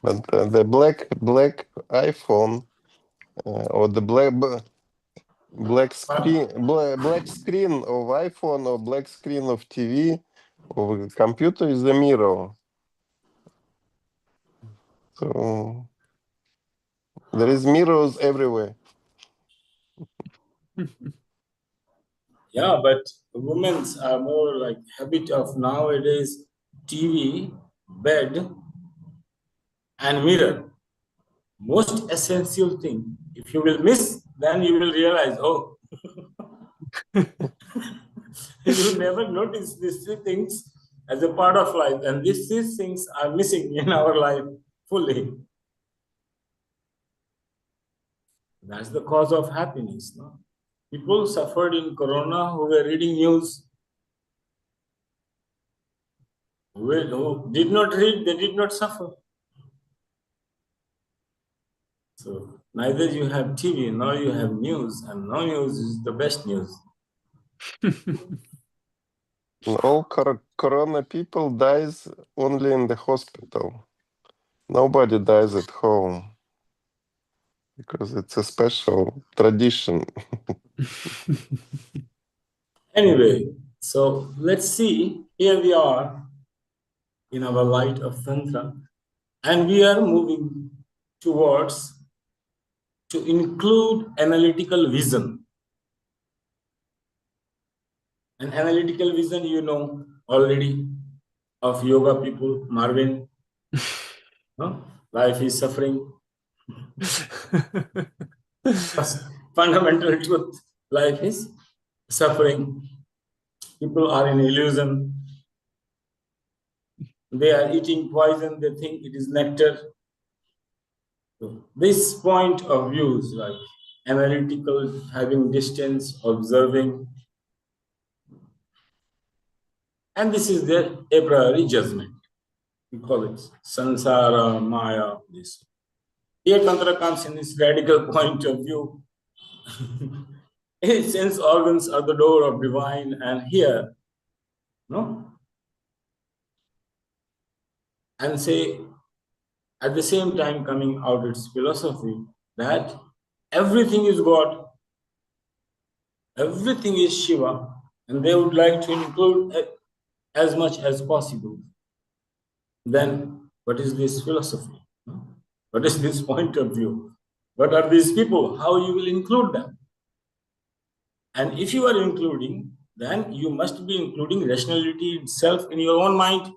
But the black iPhone or the black screen of iPhone or black screen of TV or computer is the mirror. So there is mirrors everywhere. Yeah, but women are more like habit of nowadays TV, bed, and mirror. Most essential thing. If you will miss, then you will realize, oh, you never notice these three things as a part of life, and these things are missing in our life fully. That's the cause of happiness. No? People suffered in Corona who were reading news. Who did not read, they did not suffer. So neither you have TV, nor you have news, and no news is the best news. All corona people dies only in the hospital. Nobody dies at home because it's a special tradition. Anyway, so let's see. Here we are in our light of Tantra, and we are moving towards to include analytical vision. An analytical vision, you know already, of yoga people, Marvin. No? Life is suffering. Fundamental truth, life is suffering. People are in illusion. They are eating poison, they think it is nectar. So this point of view is like analytical, having distance, observing. And this is their a priori judgment. We call it sansara, maya, this. Here Tantra comes in this radical point of view. Sense organs are the door of divine, and here, no? And say, at the same time coming out its philosophy that everything is God, everything is Shiva, and they would like to include as much as possible. Then what is this philosophy? What is this point of view? What are these people? How you will include them? And if you are including, then you must be including rationality itself in your own mind.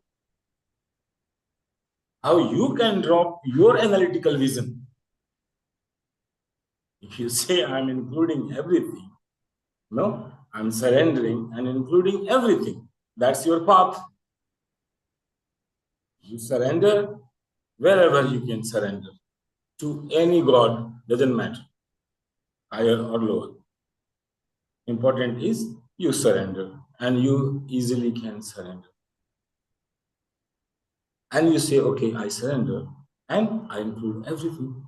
How you can drop your analytical vision. If you say I'm including everything, no, I'm surrendering and including everything. That's your path. You surrender wherever you can surrender. To any God, doesn't matter, higher or lower. Important is you surrender, and you easily can surrender. And you say, okay, I surrender, and I include everything.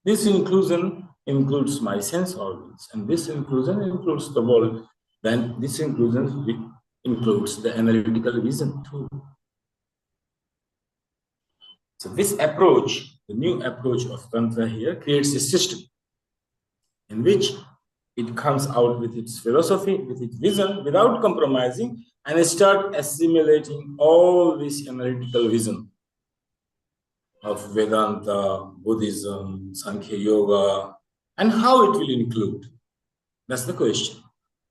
This inclusion includes my sense organs, and this inclusion includes the world. Then this inclusion includes the analytical vision too. So this approach, the new approach of Tantra here, creates a system in which it comes out with its philosophy, with its vision, without compromising, and start assimilating all this analytical vision of Vedanta, Buddhism, Sankhya Yoga, and how it will include. That's the question.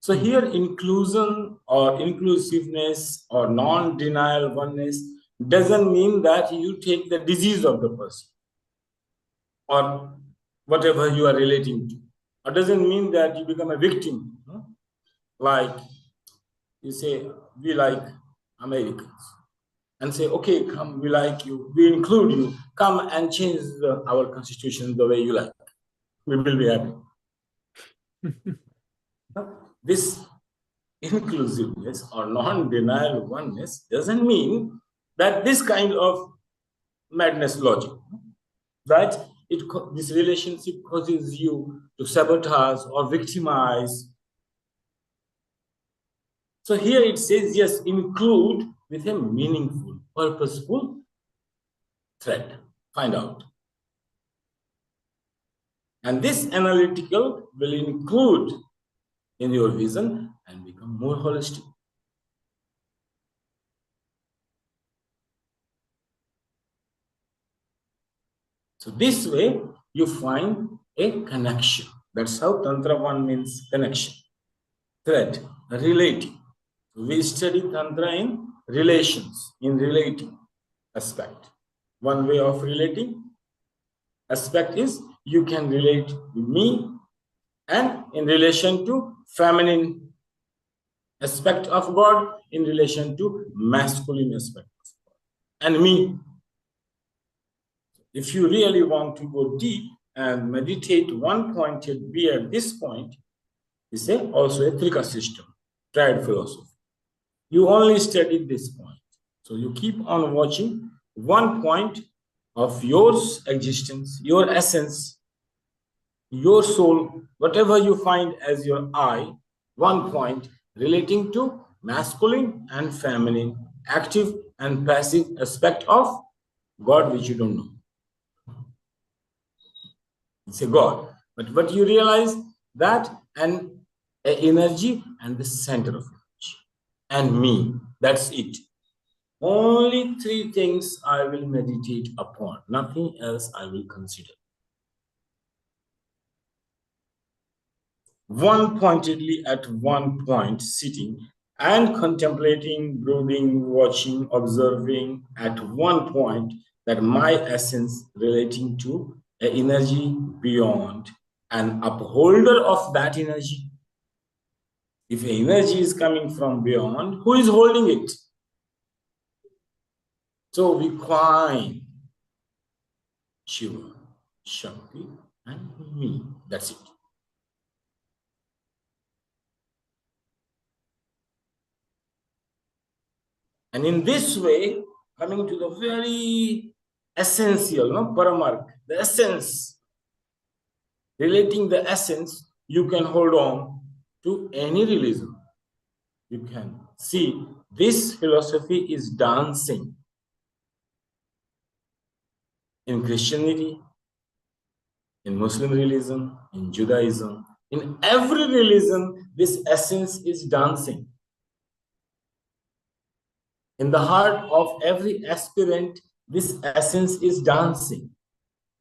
So here inclusion or inclusiveness or non-denial oneness doesn't mean that you take the disease of the person or whatever you are relating to. Or doesn't mean that you become a victim. Like you say, we like Americans. And say, okay, come, we like you, we include you, come and change our constitution the way you like. We will be happy. This inclusiveness or non-denial oneness doesn't mean that this kind of madness logic, that this relationship causes you to sabotage or victimize. So here it says, yes, include with a meaningful, purposeful thread. Find out. And this analytical will include in your vision and become more holistic. So this way you find a connection. That's how Tantra 1 means connection, thread, relating. We study Tantra in relations, in relating aspect. One way of relating aspect is you can relate with me and in relation to feminine aspect of God, in relation to masculine aspect of God, and me. If you really want to go deep and meditate one pointed be at this point, is also a Trika system, triad philosophy. You only studied this point. So you keep on watching one point of your existence, your essence, your soul, whatever you find as your I, one point relating to masculine and feminine, active and passive aspect of God, which you don't know. It's a God. But what you realize that an energy and the center of energy and me, that's it. Only three things I will meditate upon, nothing else I will consider. One pointedly at one point, sitting and contemplating, brooding, watching, observing at one point that my essence relating to an energy beyond, an upholder of that energy. If energy is coming from beyond, who is holding it? So we coin Shiva, Shakti, and me. That's it. And in this way, coming to the very essential, paramark, the essence, relating the essence, you can hold on to any religion. You can see this philosophy is dancing in Christianity, in Muslim religion, in Judaism, in every religion, this essence is dancing. In the heart of every aspirant, this essence is dancing.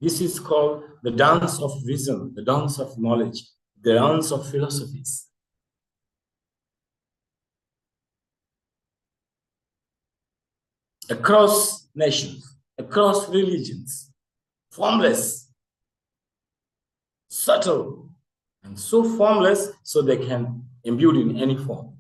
This is called the dance of vision, the dance of knowledge, the dance of philosophies. Across nations, across religions, formless, subtle, and so formless so they can imbue in any form.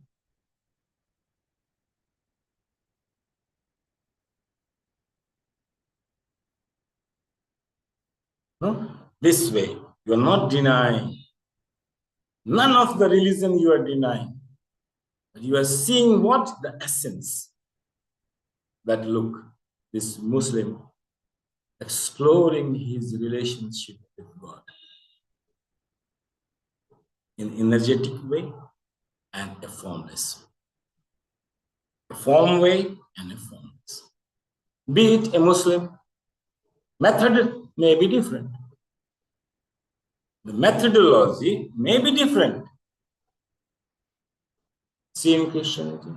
No? This way, you are not denying. None of the religion you are denying. But you are seeing what? The essence. That look, this Muslim exploring his relationship with God in energetic way and a formless way. A form way and a formless. Be it a Muslim, method may be different. The methodology may be different. See in Christianity,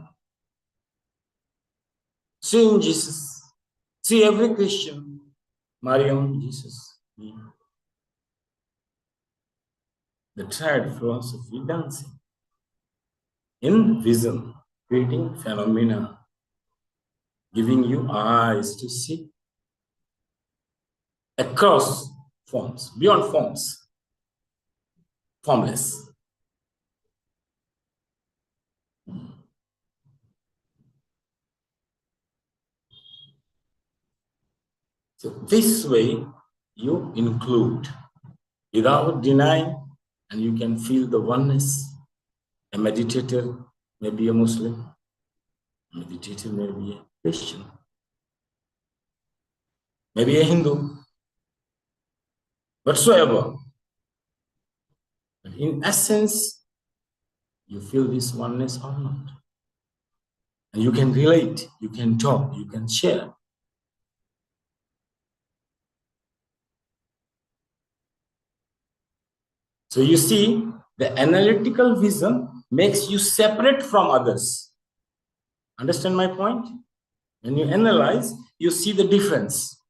see in Jesus, see every Christian, Mariam, Jesus. The triad philosophy dancing in vision, creating phenomena, giving you eyes to see across forms, beyond forms, formless. So this way you include without denying, and you can feel the oneness. A meditator may be a Muslim, a meditator may be a Christian, maybe a Hindu, whatsoever. But in essence, you feel this oneness or not. And you can relate, you can talk, you can share. So you see, the analytical vision makes you separate from others. Understand my point? When you analyze, you see the difference.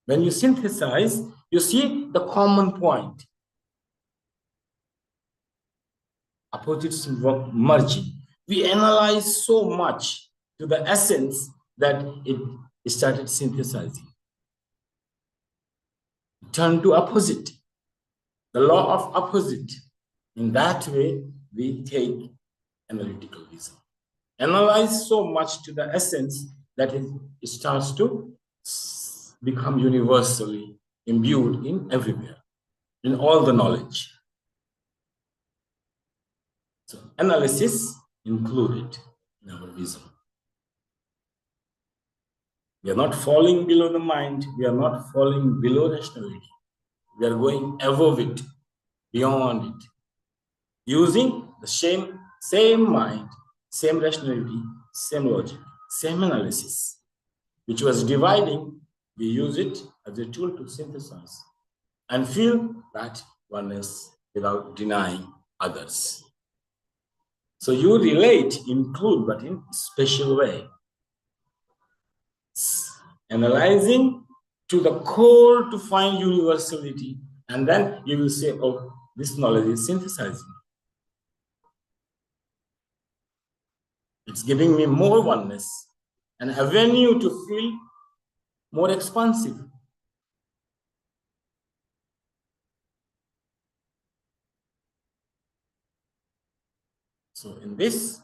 When you synthesize, you see the common point. Opposites work merging. We analyze so much to the essence that it started synthesizing. Turn to opposite. The law of opposite. In that way, we take analytical vision. Analyze so much to the essence that it starts to become universally imbued in everywhere, in all the knowledge. So analysis included in our vision. We are not falling below the mind. We are not falling below rationality. We are going above it, beyond it, using the same mind, same rationality, same logic, same analysis, which was dividing. We use it as a tool to synthesize and feel that oneness without denying others. So you relate, include, but in a special way. Analyzing to the core to find universality, and then you will say, oh, this knowledge is synthesizing. It's giving me more oneness, an avenue to feel more expansive. So in this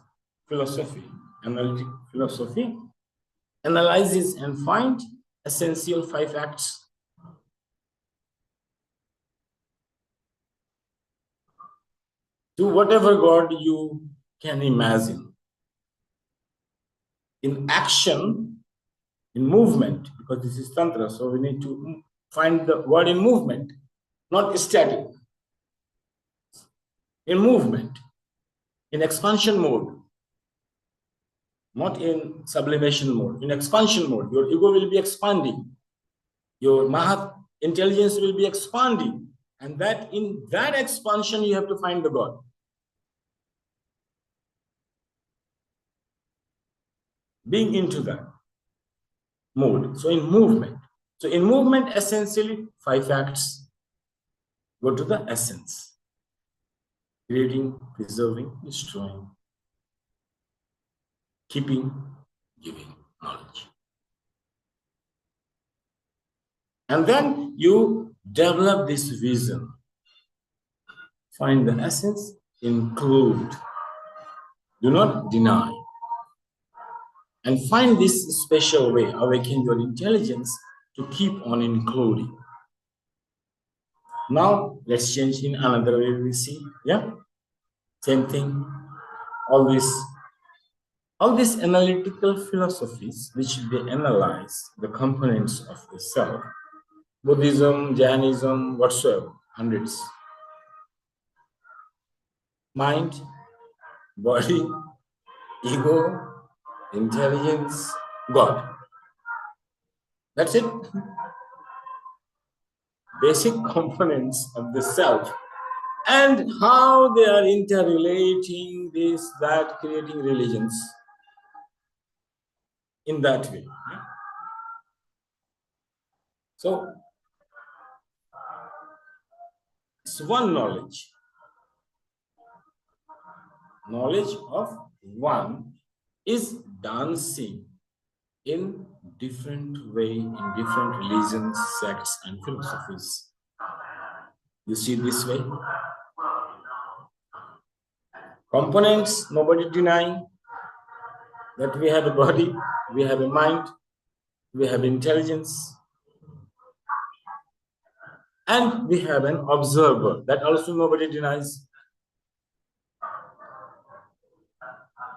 philosophy, analytic philosophy, analyzes and find essential 5 acts. Do whatever God you can imagine. In action, in movement, because this is Tantra, so we need to find the word in movement, not static. In movement, in expansion mode, not in sublimation mode, in expansion mode. Your ego will be expanding. Your Mahat intelligence will be expanding. And that in that expansion, you have to find the God. Being into that mode. So in movement. So in movement, essentially, 5 acts go to the essence. Creating, preserving, destroying, keeping, giving knowledge. And then you develop this vision. Find the essence, include. Do not deny. And find this special way, awaken your intelligence to keep on including. Now, let's change in another way we see. Yeah? Same thing. All these analytical philosophies, which they analyze the components of the self, Buddhism, Jainism, whatsoever, hundreds. Mind, body, ego, intelligence, God. That's it. Basic components of the self and how they are interrelating this, that, creating religions in that way. So, it's one knowledge. Knowledge of one is dancing in different way, in different religions, sects, and philosophies. You see this way? Components, nobody denying that we have a body, we have a mind, we have intelligence, and we have an observer. That also nobody denies.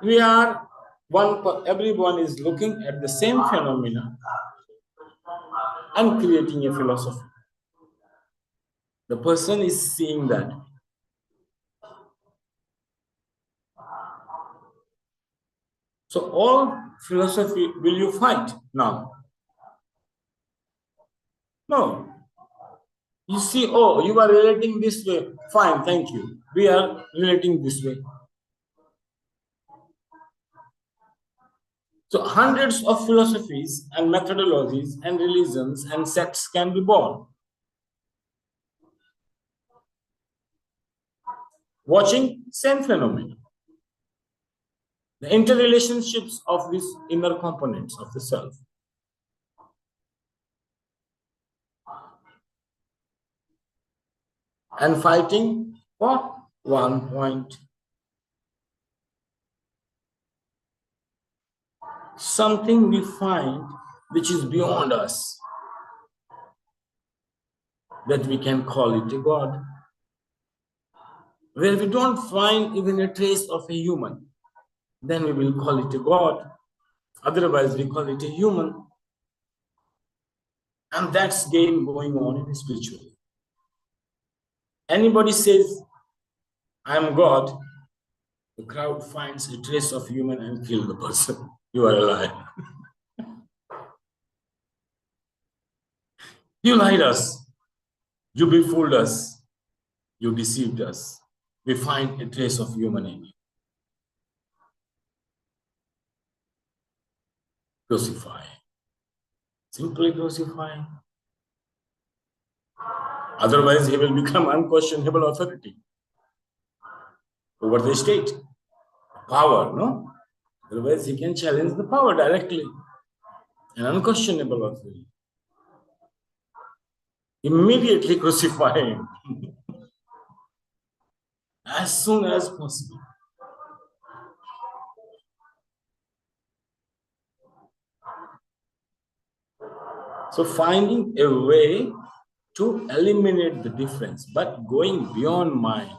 We are everyone is looking at the same phenomena and creating a philosophy. The person is seeing that. So all philosophy will you fight now? No. You see, oh, you are relating this way. Fine, thank you. We are relating this way. So hundreds of philosophies and methodologies and religions and sects can be born. Watching same phenomenon. The interrelationships of these inner components of the self. And fighting for one point. Something we find which is beyond us, that we can call it a God. Where we don't find even a trace of a human, then we will call it a God. Otherwise, we call it a human. And that's game going on in spirituality. Anybody says, I am God, the crowd finds a trace of human and kill the person. You are a liar. You lied us. You befooled us. You deceived us. We find a trace of human in you. Crucify. Simply crucify. Otherwise, he will become unquestionable authority over the state. Power, no? Otherwise, he can challenge the power directly. An unquestionable authority. Immediately crucify him. As soon as possible. So finding a way to eliminate the difference, but going beyond mind,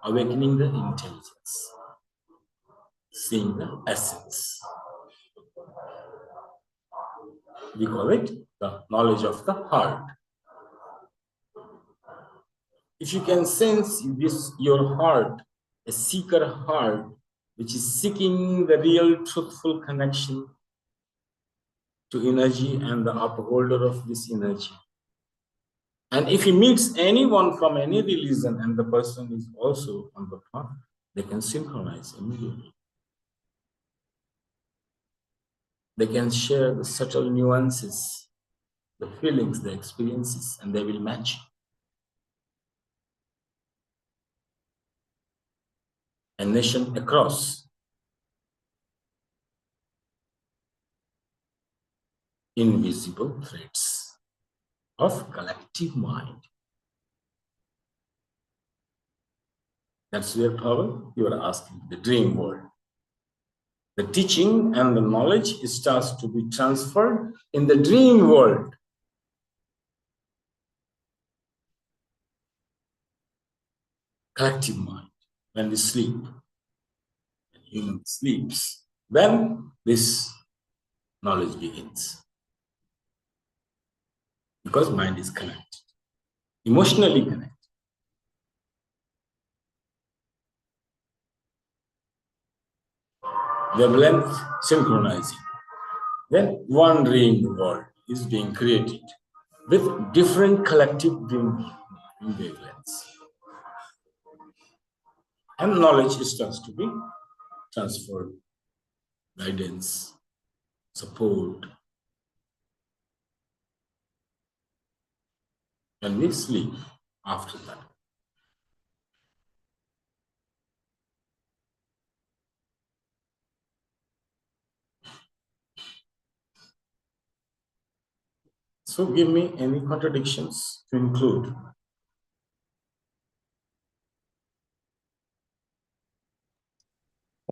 awakening the intelligence, seeing the essence. We call it the knowledge of the heart. If you can sense this, your heart, a seeker heart, which is seeking the real truthful connection to energy and the upholder of this energy. And if he meets anyone from any religion and the person is also on the path, they can synchronize immediately. They can share the subtle nuances, the feelings, the experiences, and they will match. A nation across. Invisible threads of collective mind. That's where power you are asking, the dream world. The teaching and the knowledge starts to be transferred in the dream world. Collective mind, when we sleep, when human sleeps, then this knowledge begins. Because mind is connected, emotionally connected. Wavelength synchronizing. Then one dream world is being created with different collective dream wavelengths. And knowledge starts to be transferred, guidance, support. When we sleep after that. So give me any contradictions to include.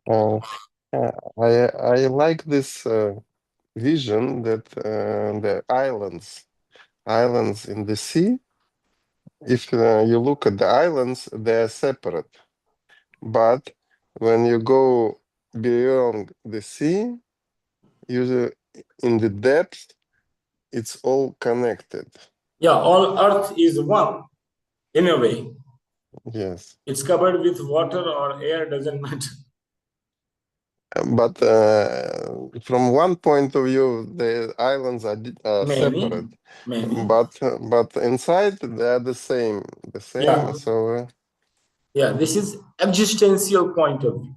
I like this vision that the islands in the sea, if you look at the islands, they are separate. But when you go beyond the sea, in the depth, it's all connected. Yeah, all earth is one, in a way. Yes. It's covered with water or air, doesn't matter. But from one point of view, the islands are separate. Many. But inside they are the same. The same. Yeah. So Yeah, this is existential point of view.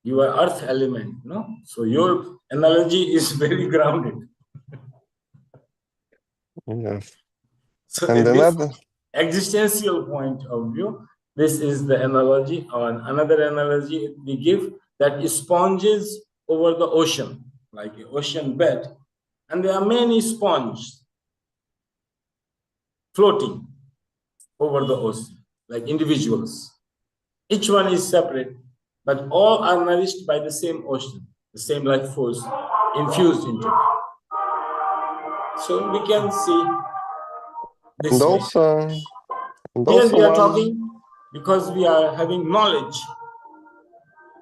You are earth element, no? So your analogy is very grounded. yes. So And in this another. existential point of view, this is the analogy, or another analogy we give, that sponges over the ocean, like an ocean bed, and there are many sponges floating over the ocean, like individuals. Each one is separate, but all are nourished by the same ocean, the same life force infused into it. So we can see this And way. also, Here we are one. talking because we are having knowledge.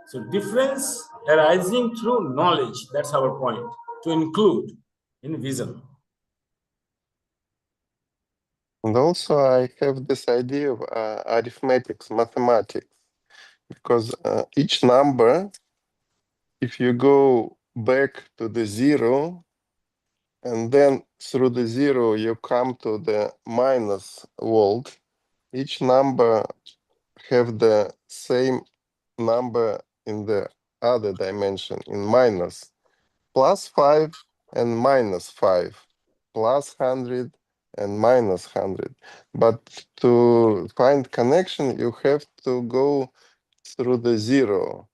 So difference arising through knowledge, that's our point, to include in vision. And also, I have this idea of arithmetics, mathematics, because each number, if you go back to the zero, and then through the zero you come to the minus world, each number have the same number in the other dimension, in minus. +5 and -5, +100 and -100. But to find connection, you have to go through the zero.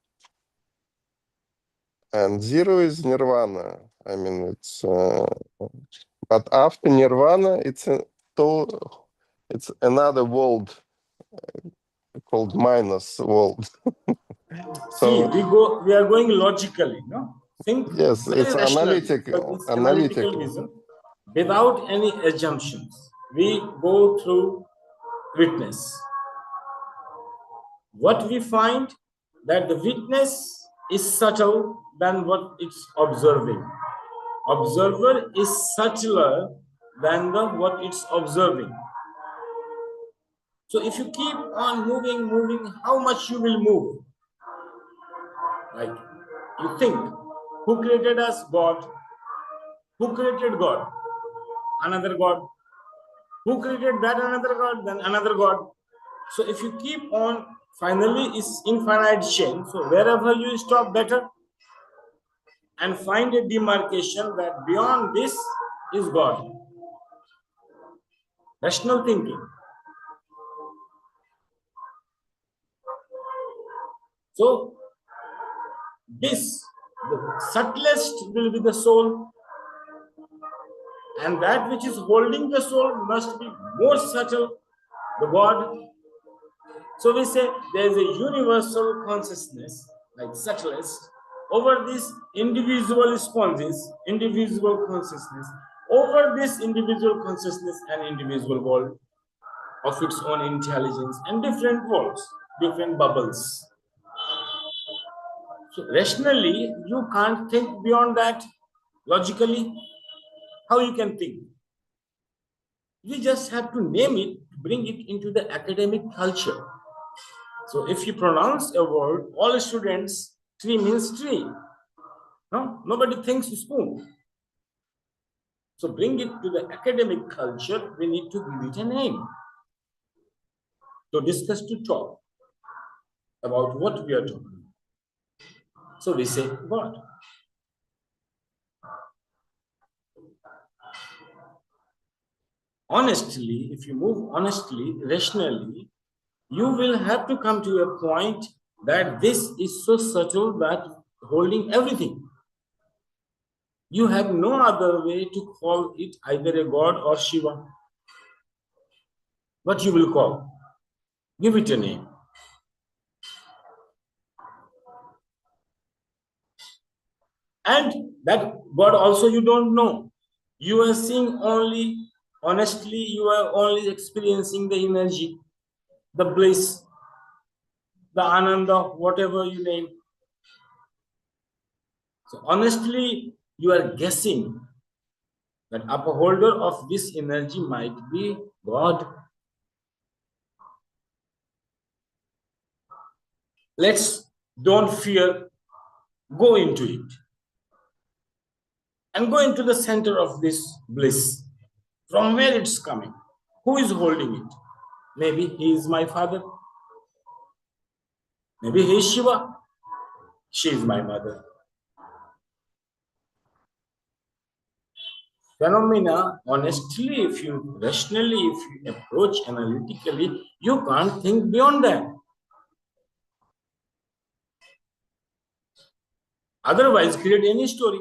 And zero is nirvana. I mean, it's but after nirvana, it's another world called minus world. See, we are going logically, no? Think Yes, very it's rationally, analytic, because this analytical analytically. vision, without any assumptions. We go through witness. What we find, that the witness is subtle than what it's observing. Observer is subtler than what it's observing. So if you keep on moving, how much you will move? Like, you think, who created us? God. Who created God? Another God. Who created that another God? Then another God. So if you keep on, finally it's infinite chain. So wherever you stop, better, and find a demarcation that beyond this is God. Rational thinking. So this, the subtlest will be the soul, and that which is holding the soul must be more subtle, the God. So we say there is a universal consciousness, like subtlest, over this individual sponges, individual consciousness, over this individual consciousness and individual world of its own intelligence, and different worlds, different bubbles. So rationally, you can't think beyond that. Logically, how you can think? You just have to name it, bring it into the academic culture. So if you pronounce a word, all students, tree means tree. No, nobody thinks spoon. So bring it to the academic culture, we need to give it a name. To discuss, to talk about what we are talking. So we say God. Honestly, if you move honestly, rationally, you will have to come to a point that this is so subtle that holding everything. You have no other way to call it either a God or Shiva. What you will call? Give it a name. And that God also you don't know. You are seeing only, honestly, you are only experiencing the energy, the bliss, the ananda, whatever you name. So honestly, you are guessing that upholder of this energy might be God. Let's don't fear Go into it. And go into the center of this bliss. From where it's coming? Who is holding it? Maybe he is my father. Maybe he is Shiva. She is my mother. Phenomena, honestly, if you rationally, if you approach analytically, you can't think beyond that. Otherwise, create any story.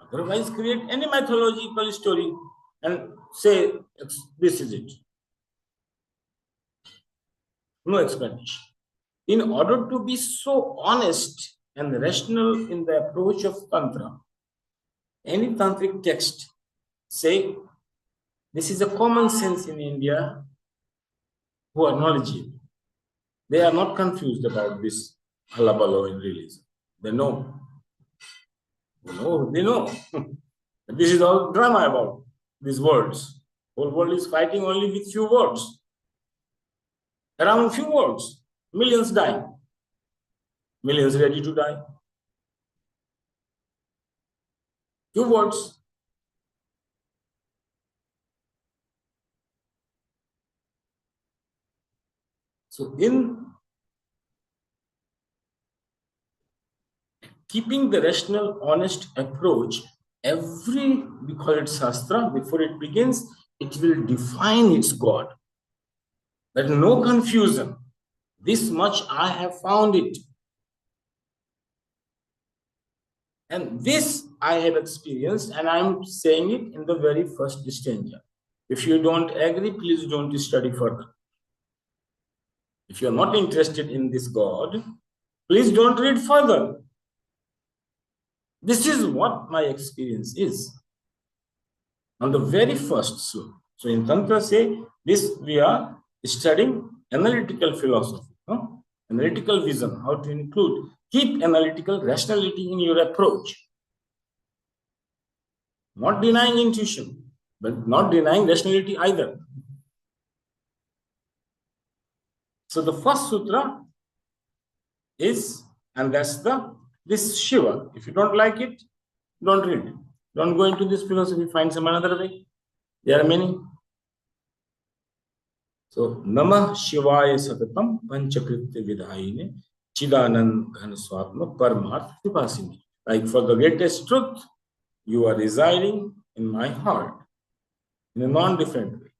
Otherwise, create any mythological story and say, this is it. No explanation. In order to be so honest and rational in the approach of Tantra, any tantric text say, this is a common sense in India who are knowledgeable. They are not confused about this hullabaloo in religion. They know. They know. This is all drama about these words. Whole world is fighting only with few words. Around few words. Millions dying. Millions ready to die. Few words. So in keeping the rational, honest approach, we call it Shastra, before it begins, it will define its God. That no confusion. This much I have found it. And this I have experienced, and I'm saying it in the very first stanza. If you don't agree, please don't study further. If you're not interested in this God, please don't read further. This is what my experience is. On the very first slope. So in Tantra say, this we are studying analytical philosophy, analytical vision, how to include. Keep analytical rationality in your approach. Not denying intuition, but not denying rationality either. So the first sutra is, and that's this Shiva. If you don't like it, don't read. Don't go into this philosophy, find some another way. There are many. So Namah Shivaya Satatam Panchakritya Vidhayine Chidanand Ghanaswatma Paramarth Vipasini. Like for the greatest truth, you are residing in my heart in a non-different way.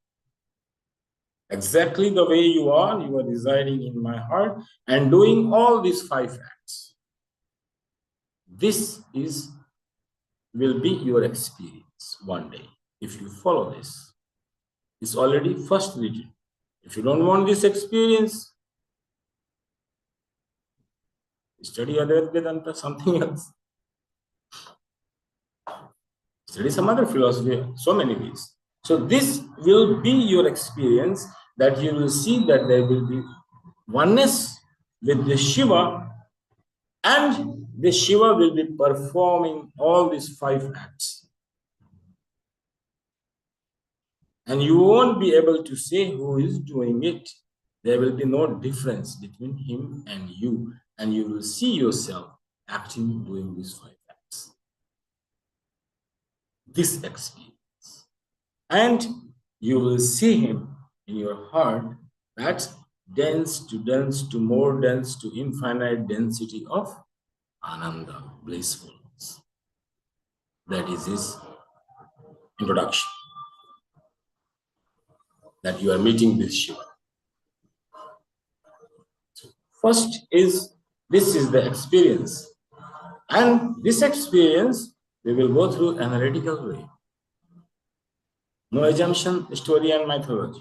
Exactly the way you are residing in my heart and doing all these 5 acts. This will be your experience one day if you follow this. It's already first written. If you don't want this experience, study Advaita Vedanta, something else. Study some other philosophy, so many ways. So this will be your experience, that you will see that there will be oneness with the Shiva, and the Shiva will be performing all these 5 acts. And you won't be able to say who is doing it. There will be no difference between him and you will see yourself acting, doing these 5 acts. This experience. And you will see him in your heart, that dense to more dense to infinite density of Ananda, blissfulness. That is his introduction. That you are meeting this Shiva. So first is, this is the experience. And this experience, we will go through analytical way. No assumption, story and mythology.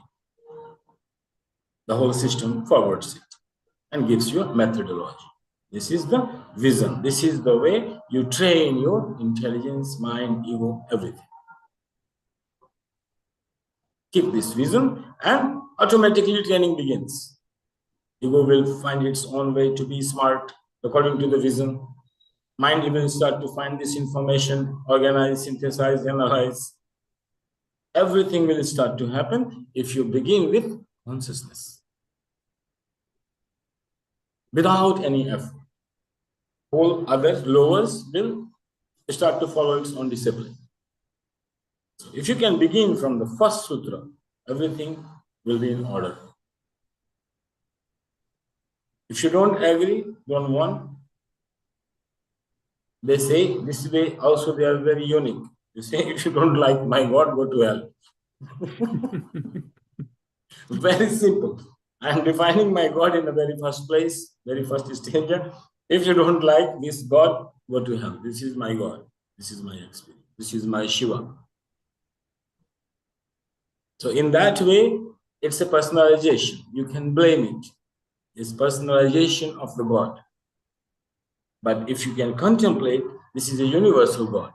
The whole system forwards it and gives you a methodology. This is the vision. This is the way you train your intelligence, mind, ego, everything. Keep this vision and automatically training begins. Ego will find its own way to be smart according to the vision. Mind will start to find this information, organize, synthesize, analyze. Everything will start to happen if you begin with consciousness. without any effort. All other lowers will start to follow its own discipline. So if you can begin from the first sutra, everything will be in order. If you don't agree, don't want, they say this way also they are very unique. They say if you don't like my God, go to hell. Very simple. I am defining my God in the very first place, very first stage. If you don't like this God, go to hell. This is my God. This is my experience. This is my Shiva. So in that way, it's a personalization. You can blame it. It's personalization of the God. But if you can contemplate, this is a universal God.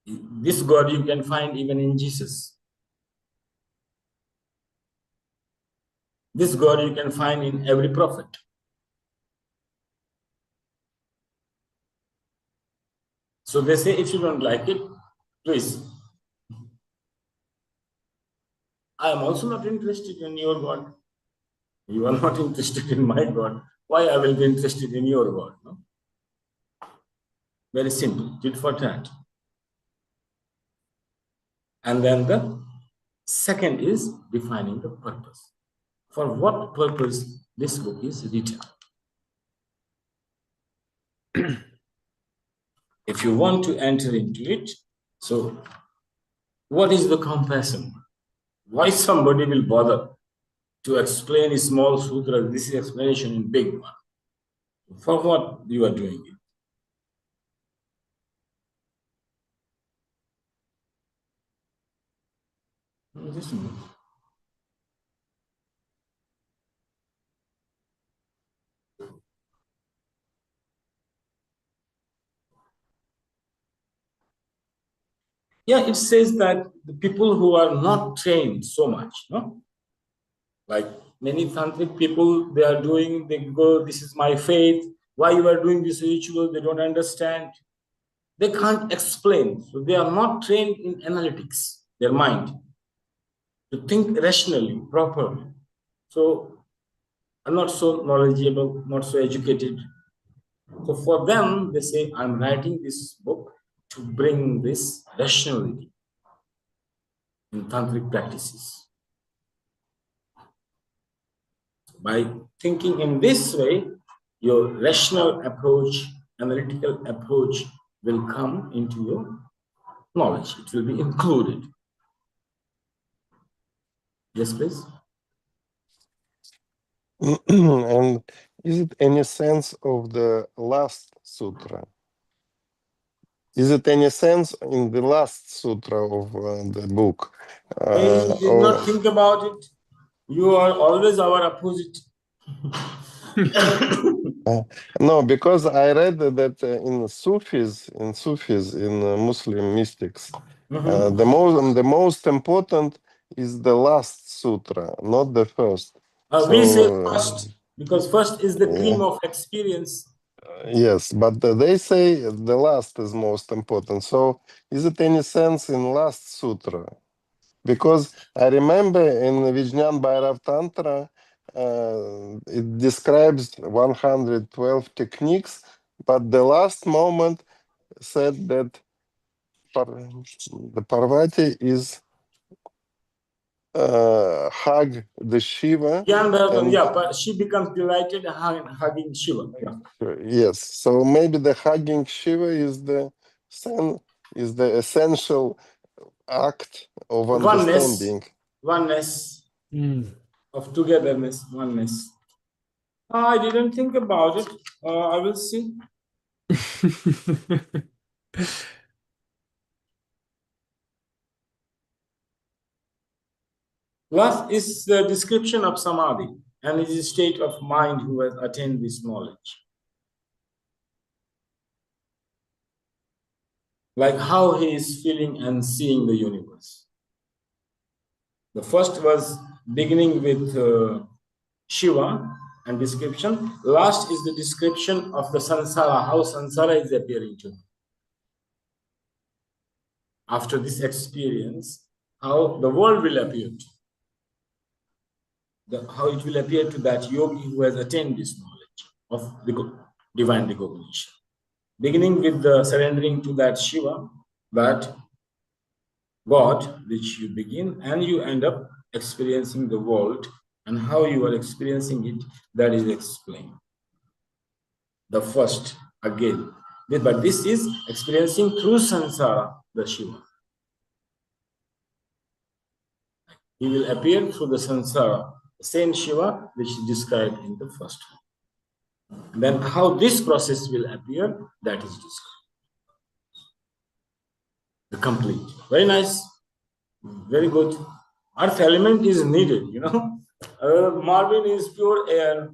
This God you can find even in Jesus. This God you can find in every prophet. So they say, if you don't like it, please. I am also not interested in your God. You are not interested in my God. Why I will be interested in your God? No? Very simple, tit for tat. And then the second is defining the purpose. For what purpose this book is written? If you want to enter into it, so what is the compassion? Why somebody will bother to explain a small sutra? This is explanation in big one. For what you are doing it? Just a minute. Yeah, it says that the people who are not trained so much, no? Like many tantric people, they are doing, they go, this is my faith. Why you are doing this ritual? They don't understand. They can't explain. So they are not trained in analytics, their mind, to think rationally, properly. So are not so knowledgeable, not so educated. So for them, they say, I'm writing this book to bring this rationality in tantric practices. By thinking in this way, your rational approach, analytical approach will come into your knowledge. It will be included. Yes, please. And is it any sense of the last sutra? Is it any sense in the last sutra of the book? I did not think about it. You are always our opposite. No, because I read that in Sufis, in Muslim mystics, the most important is the last sutra, not the first. We say So first, because first is the cream of experience. yes, but they say the last is most important. So is it any sense in last sutra? Because I remember in Vijñāna Bhairav Tantra, it describes 112 techniques, but the last moment said that the Parvati is hug the Shiva. And Yeah, but she becomes delighted hugging Shiva. Yeah. yes, so maybe the hugging Shiva is the essential act of understanding. Oneness of togetherness, oneness. I didn't think about it. I will see. Last is the description of samadhi, and it is a state of mind who has attained this knowledge. Like how he is feeling and seeing the universe. The first was beginning with Shiva and description. Last is the description of the samsara, how samsara is appearing to him. After this experience, how the world will appear to him. how it will appear to that yogi who has attained this knowledge of the divine recognition. Beginning with the surrendering to that Shiva, that God, which you begin, and you end up experiencing the world, and how you are experiencing it, that is explained. The first, again. But this is experiencing through samsara, the Shiva. He will appear through the samsara, the same Shiva which is described in the first one. Then how this process will appear, that is described. The complete. Very nice. Very good. Earth element is needed, you know. Marvin is pure air.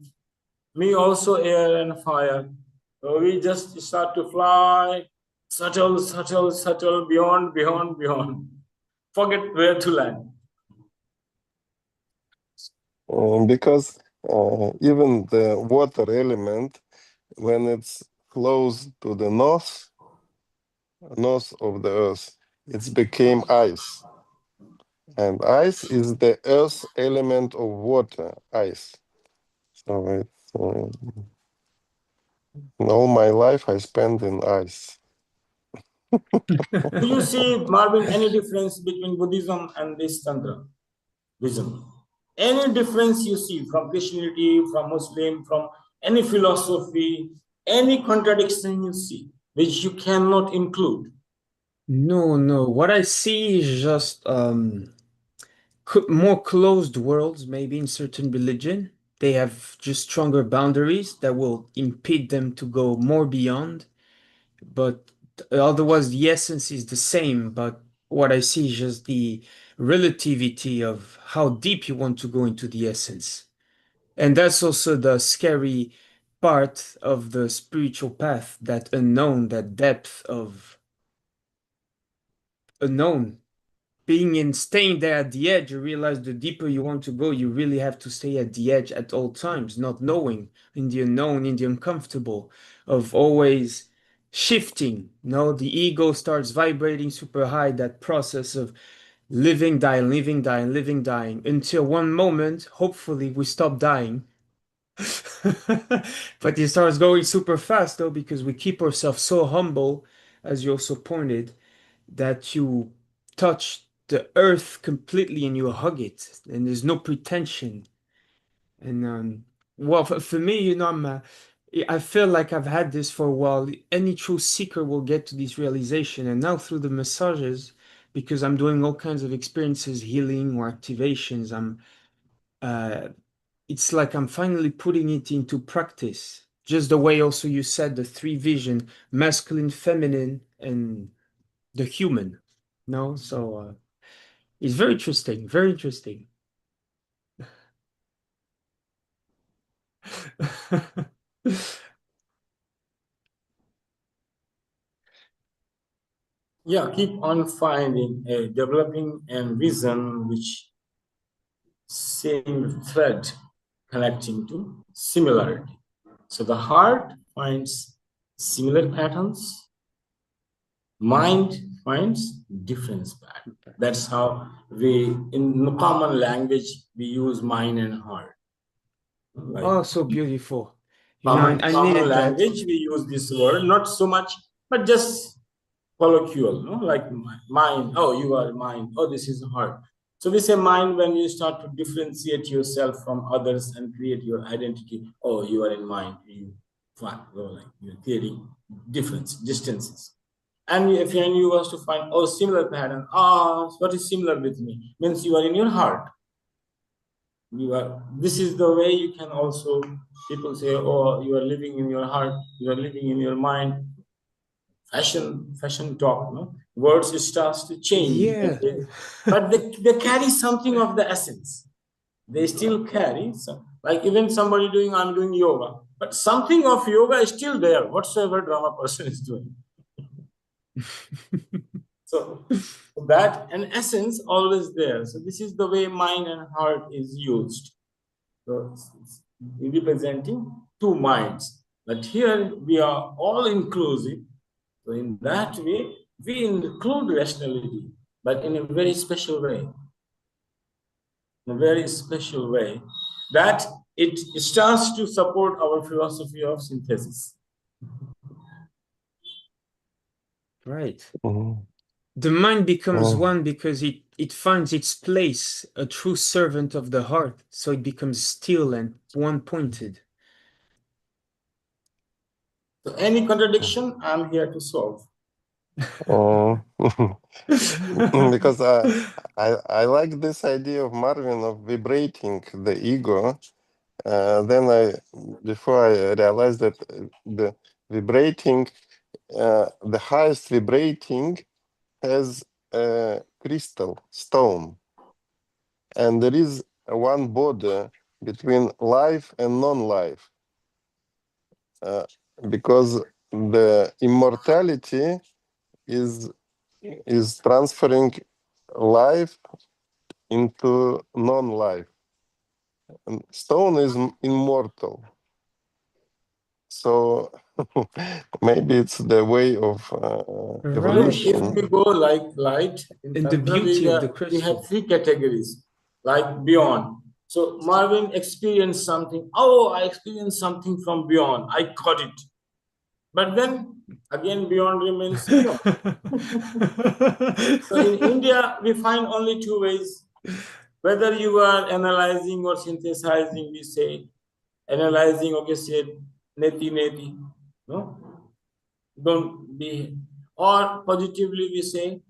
Me also air and fire. We just start to fly, subtle, subtle, subtle, beyond, beyond, beyond. Forget where to land. Because even the water element, when it's close to the north of the earth, it became ice. And ice is the earth element of water, ice. So it's all my life I spent in ice. Do you see, Marvin, any difference between Buddhism and this Tantra vision? Any difference you see from Christianity, from Muslim, from any philosophy, any contradiction you see, which you cannot include? No, no. What I see is just more closed worlds, maybe in certain religion. They have just stronger boundaries that will impede them to go more beyond. But otherwise, the essence is the same. But what I see is just the relativity of how deep you want to go into the essence. And that's also the scary part of the spiritual path, that unknown, that depth of unknown. Being in staying there at the edge, you realize the deeper you want to go, you really have to stay at the edge at all times, not knowing, in the unknown, in the uncomfortable, of always shifting. No, the ego starts vibrating super high, that process of living, dying, living, dying, living, dying, until one moment, hopefully, we stop dying. But it starts going super fast though, because we keep ourselves so humble, as you also pointed, that you touch the earth completely and you hug it, and there's no pretension. And well, for me, you know, I feel like I've had this for a while. Any true seeker will get to this realization, and now through the massages, because I'm doing all kinds of experiences, healing or activations, uh, it's like I'm finally putting it into practice. Just the way also you said the three vision, masculine, feminine, and the human. No, so it's very interesting, very interesting. Yeah, keep on finding a developing and vision which same thread connecting to similarity. So the heart finds similar patterns, mind finds difference pattern. That's how we, in common language, we use mind and heart. Like Oh, so beautiful. You know, I common needed that. language, we use this word, not so much, but just colloquial, no? Like mind, oh, you are mind, oh, this is heart. So we say mind when you start to differentiate yourself from others and create your identity. Oh, you are in mind, you like you're creating difference, distances. And if you was to find, oh, similar pattern, what is similar with me? Means you are in your heart. This is the way you can also, people say, oh, you are living in your heart, you are living in your mind. Fashion talk, no? Words starts to change. Yeah. But they carry something of the essence. They still carry some, like even somebody I'm doing yoga, but something of yoga is still there, whatsoever drama person is doing. So that an essence always there. So this is the way mind and heart is used. So it's representing two minds. But here we are all inclusive. So in that way, we include rationality, but in a very special way. In a very special way. that it starts to support our philosophy of synthesis. Right. Mhm. The mind becomes Oh. one because it finds its place, a true servant of the heart, so it becomes still and one-pointed. So any contradiction, I'm here to solve. Oh. Because I like this idea of Marvin of vibrating the ego. Before I realized that the vibrating, the highest vibrating has a crystal stone, and there is one border between life and non-life, because the immortality is transferring life into non-life, and stone is immortal. So maybe it's the way of Right. If evolution. we go like light, in And the Tantra, beauty of the we have crystal. 3 categories, like beyond. So Marvin experienced something. Oh, I experienced something from beyond. I caught it. But then again, beyond remains beyond. So in India, we find only 2 ways. Whether you are analyzing or synthesizing, we say analyzing, okay, say neti neti, no, don't be, or positively we say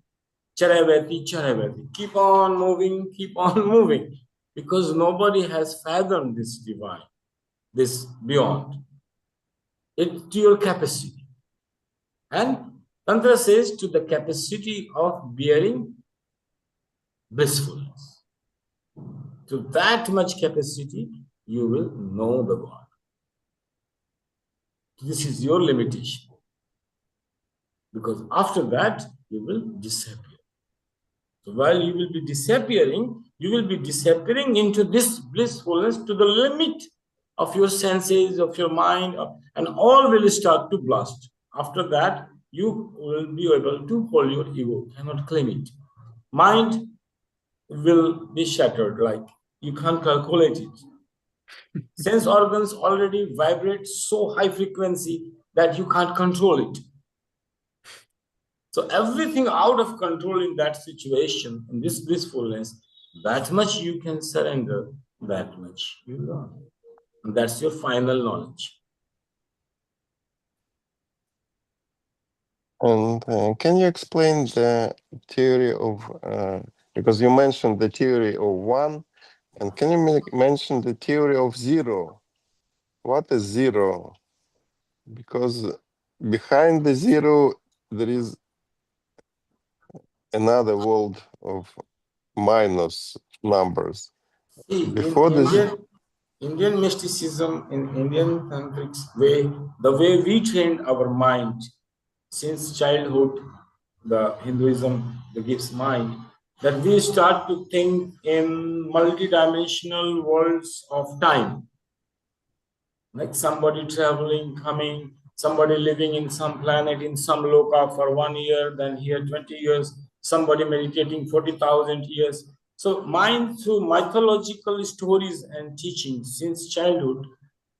charavati charavati, keep on moving, because nobody has fathomed this divine, this beyond. It's to your capacity, and Tantra says to the capacity of bearing blissfulness. To that much capacity, you will know the God. This is your limitation. Because after that, you will disappear. So while you will be disappearing into this blissfulness to the limit of your senses, of your mind, and all will start to blast. After that, you will be able to hold your ego, cannot claim it. Mind will be shattered, like you can't calculate it. Sense organs already vibrate so high frequency that you can't control it. So everything out of control in that situation, in this blissfulness, that much you can surrender, that much you learn. And that's your final knowledge. And can you explain the theory of, because you mentioned the theory of one, and can you mention the theory of zero? What is zero? Because behind the zero, there is another world of minus numbers. See, Before in this, Indian mysticism, in Indian tantric way, the way we trained our mind since childhood, the Hinduism gives mind, that we start to think in multidimensional worlds of time. Like somebody traveling, coming, somebody living in some planet, in some loka for 1 year, then here 20 years, somebody meditating 40,000 years. So mind through mythological stories and teachings since childhood,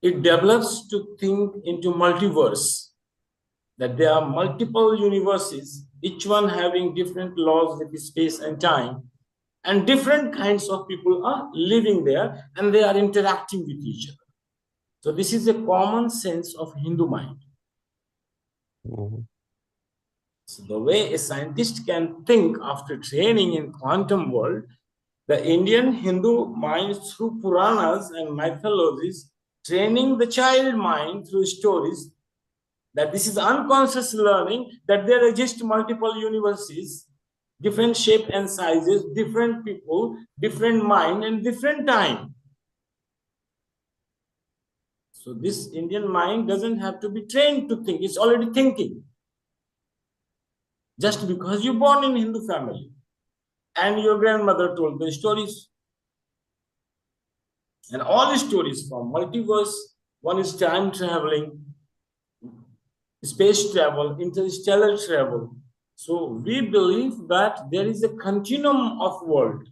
it develops to think into multiverse, that there are multiple universes, each one having different laws with space and time, and different kinds of people are living there and they are interacting with each other. So this is a common sense of Hindu mind. So the way a scientist can think after training in quantum world, the Indian Hindu mind through Puranas and mythologies, training the child mind through stories, that this is unconscious learning, that there exist multiple universes, different shape and sizes, different people, different mind, and different time. So this Indian mind doesn't have to be trained to think, it's already thinking. Just because you're born in Hindu family and your grandmother told the stories. And all the stories from multiverse, one is time traveling, space travel, interstellar travel. So we believe that there is a continuum of world.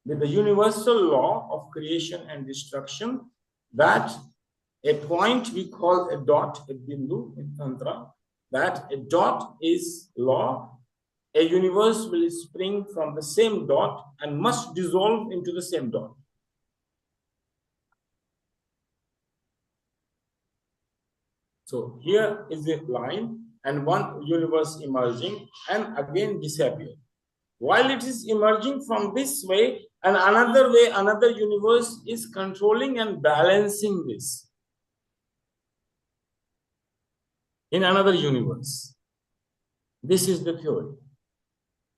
with the universal law of creation and destruction, that a point we call a dot, a bindu in Tantra, that a dot is law, a universe will spring from the same dot and must dissolve into the same dot. So here is a line and one universe emerging and again disappear. While it is emerging from this way, and another way, another universe is controlling and balancing this in another universe. This is the theory.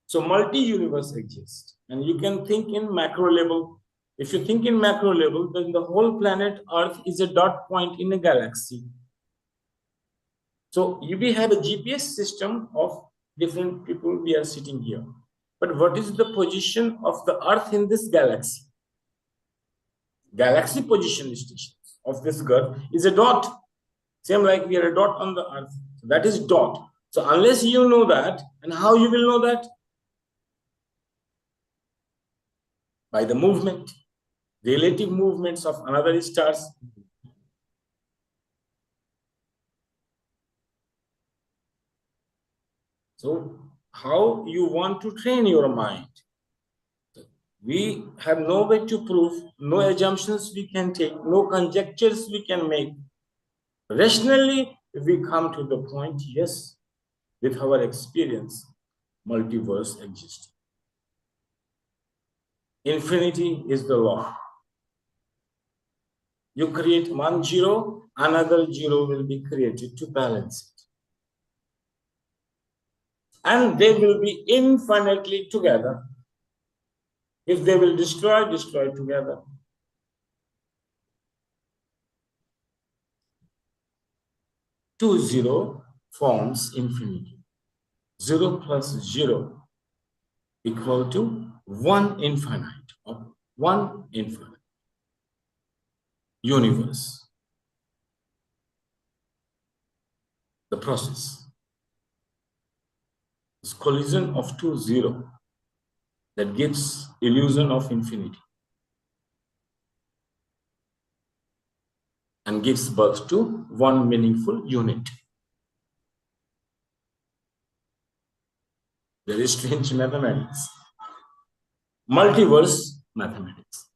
So multi-universe exists, and you can think in macro level. If you think in macro level, then the whole planet Earth is a dot point in a galaxy. So we have a GPS system of different people. We are sitting here. But what is the position of the Earth in this galaxy? Galaxy position station of this girl is a dot. Same like we are a dot on the Earth. So that is dot. So unless you know that, and how you will know that? By the movement, relative movements of another stars. So how you want to train your mind? We have no way to prove, no assumptions we can take, no conjectures we can make. Rationally, we come to the point, yes, with our experience, multiverse exists. Infinity is the law. You create one zero, another zero will be created to balance it. And they will be infinitely together. If they will destroy together. Two zero forms infinity. 0 plus 0 equal to 1 infinite, or 1 infinite universe. The process is collision of two zero that gives illusion of infinity and gives birth to one meaningful unit. Very strange mathematics. Multiverse mathematics.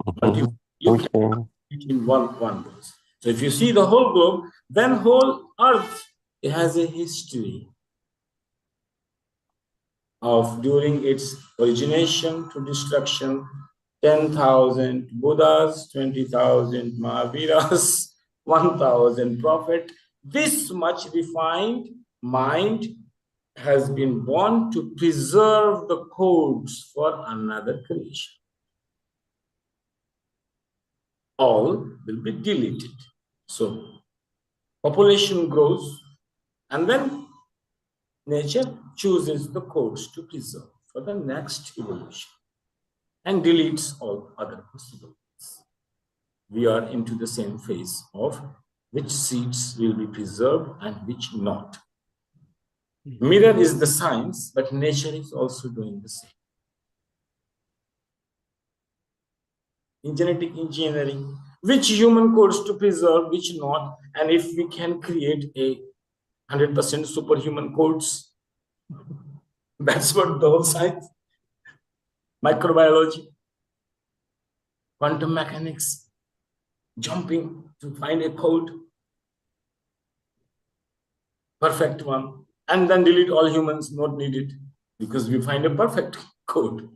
Multiverse, you can put it in one verse. So if you see the whole globe, then whole Earth, it has a history of during its origination to destruction, 10,000 Buddhas, 20,000 Mahaviras, 1,000 prophet. This much refined mind has been born to preserve the codes for another creation. All will be deleted. So population grows, and then nature chooses the codes to preserve for the next evolution and deletes all other possibilities. We are into the same phase of which seeds will be preserved and which not. Mirror is the science, but nature is also doing the same. In genetic engineering, which human codes to preserve, which not, and if we can create a 100% superhuman codes, that's what the whole science, microbiology, quantum mechanics, jumping to find a code, perfect one, and then delete all humans not needed because we find a perfect code.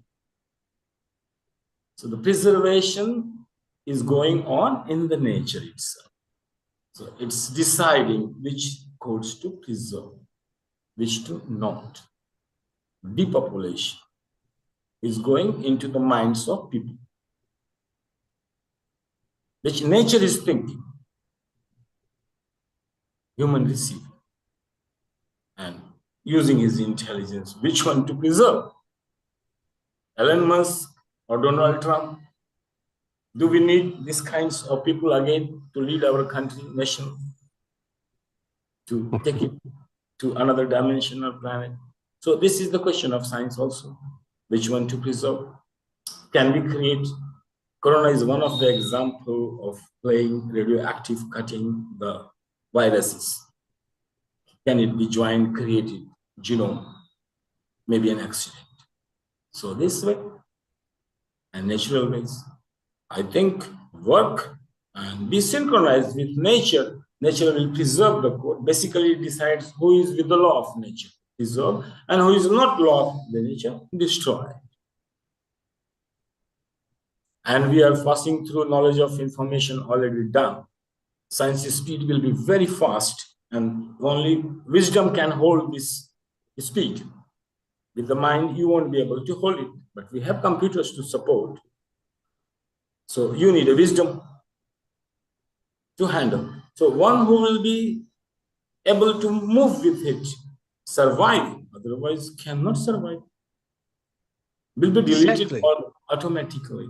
So the preservation is going on in the nature itself. So it's deciding which codes to preserve, which to not. Depopulation is going into the minds of people, which nature is thinking, human receiving, and using his intelligence, which one to preserve? Elon Musk or Donald Trump? Do we need these kinds of people again to lead our country, nation, to take it to another dimension or planet? So this is the question of science also, which one to preserve? Can we create? Corona is one of the example of playing radioactive, cutting the viruses. Can it be joined, created, genome? Maybe an accident. So this way and natural ways, I think, work and be synchronized with nature. Nature will preserve the code. Basically, it decides who is with the law of nature, preserve, and who is not law of the nature, destroy. And we are passing through knowledge of information already done. Science's speed will be very fast, and only wisdom can hold this speed. With the mind, you won't be able to hold it, but we have computers to support. So you need a wisdom to handle. So one who will be able to move with it, survive, otherwise cannot survive. Will be deleted Exactly. automatically.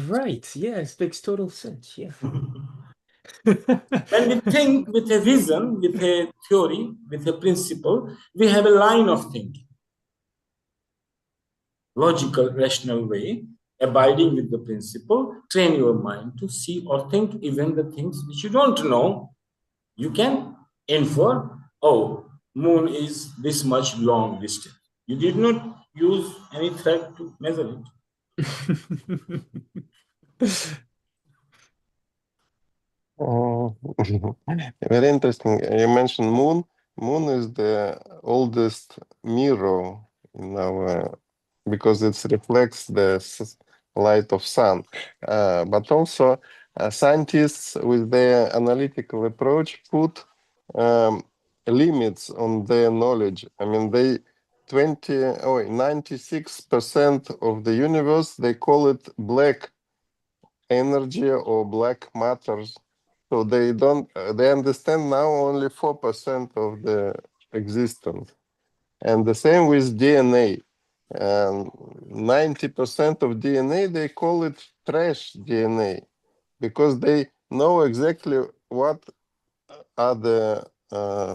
Right. Yes, makes total sense. Yeah. When we think with a vision, with a theory, with a principle, we have a line of thinking. Logical, rational way, abiding with the principle, train your mind to see or think even the things which you don't know. You can infer, oh, moon is this much long distance. You did not use any thread to measure it. Oh, very interesting. You mentioned moon. Moon is the oldest mirror in our because it reflects the light of sun. But also, scientists with their analytical approach put limits on their knowledge. I mean, they 96% of the universe, they call it black energy or black matters. So they don't, they understand now only 4% of the existence. And the same with DNA. 90% of DNA, they call it trash DNA because they know exactly are the uh,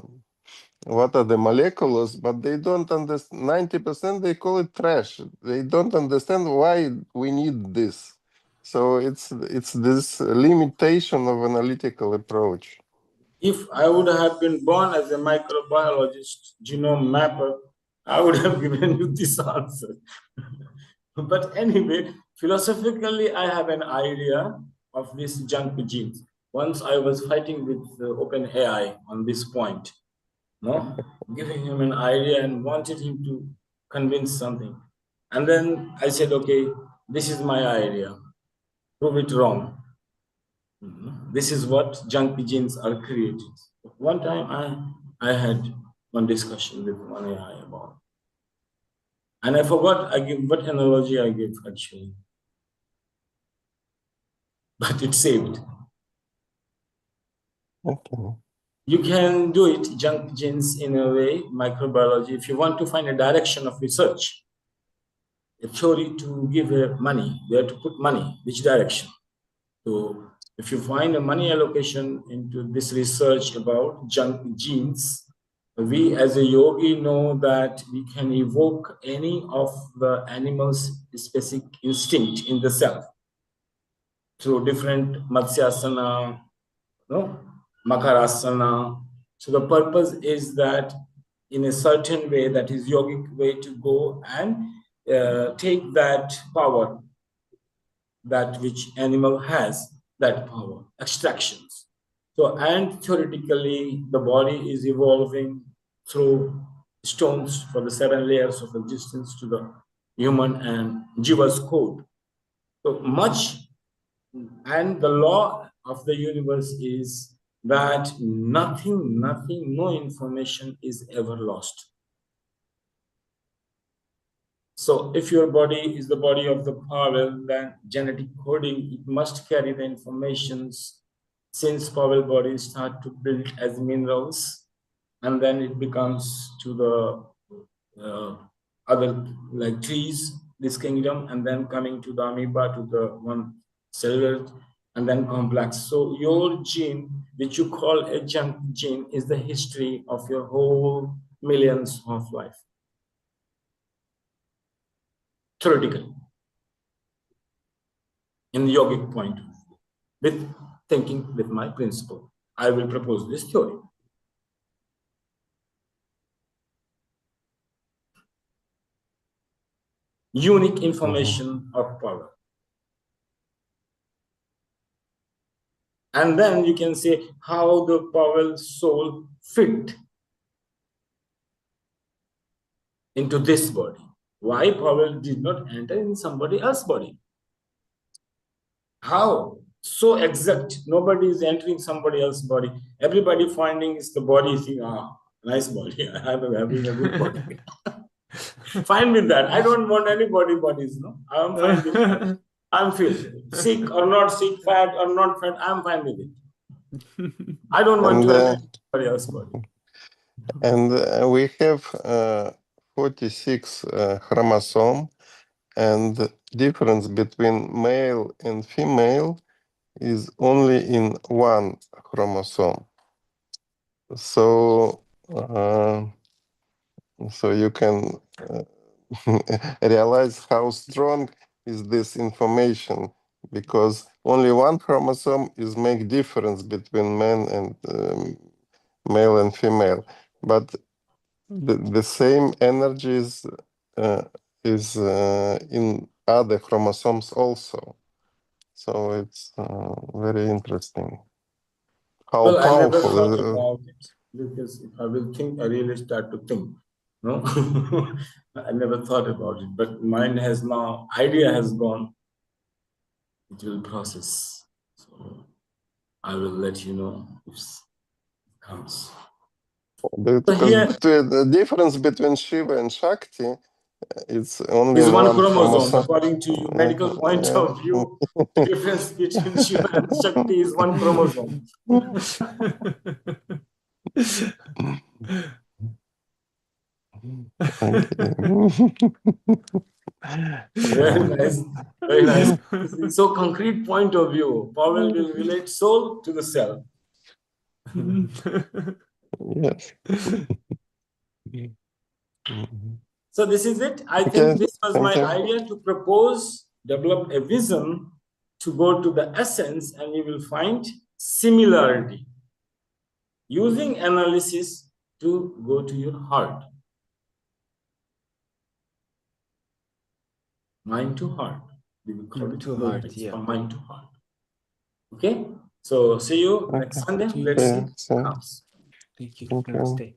what are the molecules, but they don't understand. 90% they call it trash. They don't understand why we need this. So it's this limitation of analytical approach. If I would have been born as a microbiologist, genome mapper, I would have given you this answer. But anyway, philosophically, I have an idea of this junk genes. Once I was fighting with OpenAI on this point, no, giving him an idea and wanted him to convince something. And then I said, okay, this is my idea. Prove it wrong. This is what junk genes are created. One time I had one discussion with one AI about, and I forgot what analogy I gave actually, but it saved. Okay. You can do it, junk genes in a way, microbiology. If you want to find a direction of research, a theory to give money, where to put money, which direction. So if you find a money allocation into this research about junk genes, we as a yogi know that we can evoke any of the animal's specific instinct in the self through different Matsyasana, no, Makarasana. So the purpose is that in a certain way, that is yogic way to go and take that power, that which animal has, that power, extractions. So, and theoretically, the body is evolving through stones for the 7 layers of existence to the human and Jiva's code. So much, and the law of the universe is that nothing, no information is ever lost. So if your body is the body of the Pavel, then genetic coding, it must carry the informations since Pavel bodies start to build as minerals, and then it becomes to the other like trees, this kingdom, and then coming to the amoeba, to the one cellular, and then complex. So your gene, which you call a junk gene, is the history of your whole millions of life. Theoretically. in the yogic point of view, with thinking with my principle. I will propose this theory. Unique information of power. And then you can say how the power soul fit into this body. Why power did not enter in somebody else's body? How? So exact. Nobody is entering somebody else's body. Everybody finding is the body thing. Ah, nice body. I'm having a good body. Fine with that. I don't want anybody bodies. No, I'm fine with that. I'm fit. Sick or not sick, fat or not fat, I'm fine with it. I don't want to enter anybody else's body. And we have 46 chromosome, and the difference between male and female is only in one chromosome. So, so you can realize how strong is this information, because only one chromosome is make difference between men and male and female, but the same energy is in other chromosomes also. So it's very interesting. How Well, I never powerful thought is about it, because if I will think, I really start to think. No, I never thought about it, but mind has now, idea has gone. It will process. So I will let you know if it comes. because Here the difference between Shiva and Shakti, it's only is in one one chromosome. chromosome. According to your medical point of view, the difference between Shiva and Shakti is one chromosome. Very nice, very nice. So concrete point of view, Pavel will relate soul to the self. Yes. So this is it. I Okay, think this was thank my you. idea to propose, develop a vision to go to the essence, and you will find similarity. Using analysis to go to your heart. Mind to heart. We will call it To heart, movements yeah. from mind to heart. Okay? So see you next Sunday. See you Let's see next what See you. comes. Thank you. Thank you. Namaste.